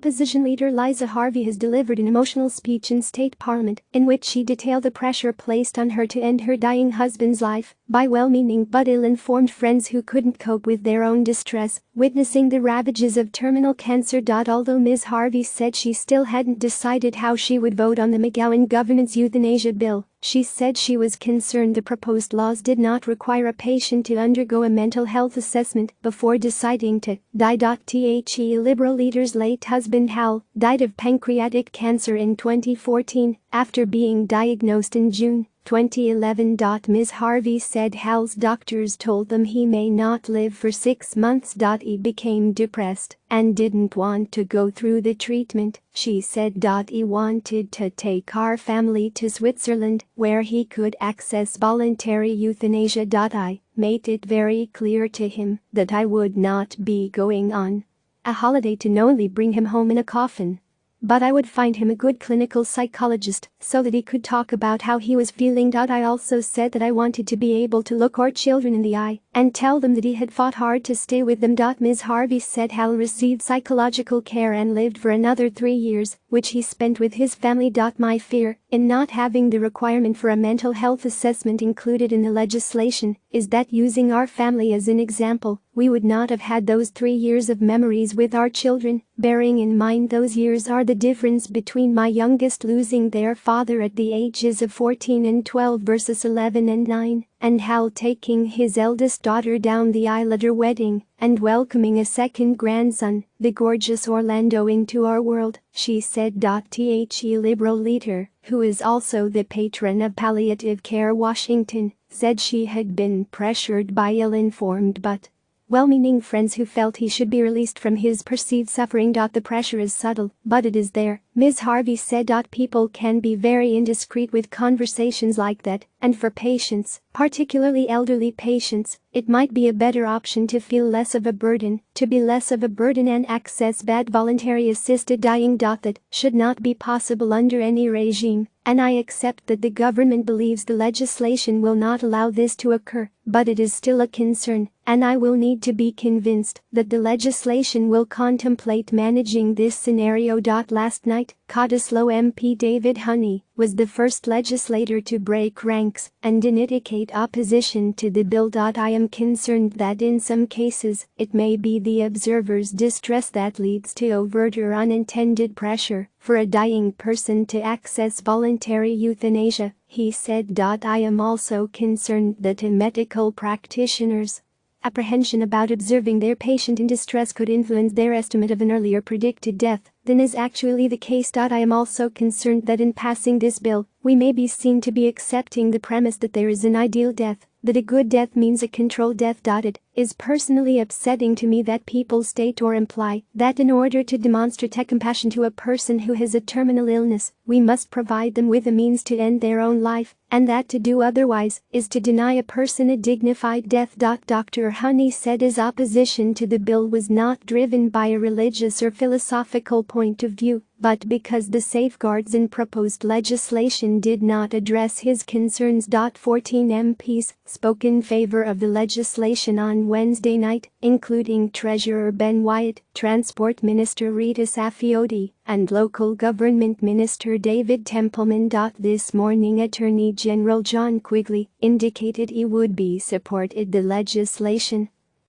Opposition leader Liza Harvey has delivered an emotional speech in state parliament in which she detailed the pressure placed on her to end her dying husband's life by well-meaning but ill-informed friends who couldn't cope with their own distress, witnessing the ravages of terminal cancer. Although Ms. Harvey said she still hadn't decided how she would vote on the McGowan government's euthanasia bill, she said she was concerned the proposed laws did not require a patient to undergo a mental health assessment before deciding to die. The Liberal leader's late husband Hal died of pancreatic cancer in 2014 after being diagnosed in June 2011. Ms. Harvey said Hal's doctors told them he may not live for 6 months. He became depressed and didn't want to go through the treatment, she said. He wanted to take our family to Switzerland where he could access voluntary euthanasia. I made it very clear to him that I would not be going on a holiday to knowingly bring him home in a coffin. But I would find him a good clinical psychologist so that he could talk about how he was feeling. I also said that I wanted to be able to look our children in the eye and tell them that he had fought hard to stay with them. Ms. Harvey said Hal received psychological care and lived for another 3 years, which he spent with his family. My fear in not having the requirement for a mental health assessment included in the legislation is that, using our family as an example, we would not have had those 3 years of memories with our children, bearing in mind those years are the difference between my youngest losing their father at the ages of 14 and 12 versus 11 and 9, and Hal taking his eldest daughter down the aisle at her wedding and welcoming a second grandson, the gorgeous Orlando, into our world, she said. The Liberal leader, who is also the patron of palliative care Washington, said she had been pressured by ill-informed but well-meaning friends who felt he should be released from his perceived suffering. The pressure is subtle, but it is there, Ms. Harvey said. People can be very indiscreet with conversations like that, and for patients, particularly elderly patients, it might be a better option to feel less of a burden, to be less of a burden and access bad voluntary assisted dying. That should not be possible under any regime, and I accept that the government believes the legislation will not allow this to occur, but it is still a concern, and I will need to be convinced that the legislation will contemplate managing this scenario. Last night, Cottesloe MP David Honey was the first legislator to break ranks and indicate opposition to the bill. I am concerned that in some cases, it may be the observer's distress that leads to overt or unintended pressure for a dying person to access voluntary euthanasia, he said. I am also concerned that a medical practitioner's apprehension about observing their patient in distress could influence their estimate of an earlier predicted death than is actually the case. I am also concerned that in passing this bill, we may be seen to be accepting the premise that there is an ideal death, that a good death means a controlled death. It is personally upsetting to me that people state or imply that in order to demonstrate compassion to a person who has a terminal illness, we must provide them with a means to end their own life, and that to do otherwise is to deny a person a dignified death. Dr. Honey said his opposition to the bill was not driven by a religious or philosophical point of view, but because the safeguards in proposed legislation did not address his concerns. 14 MPs spoke in favor of the legislation on Wednesday night, including Treasurer Ben Wyatt, Transport Minister Rita Saffioti, and Local Government Minister David Templeman. This morning, Attorney General John Quigley indicated he would be supported the legislation,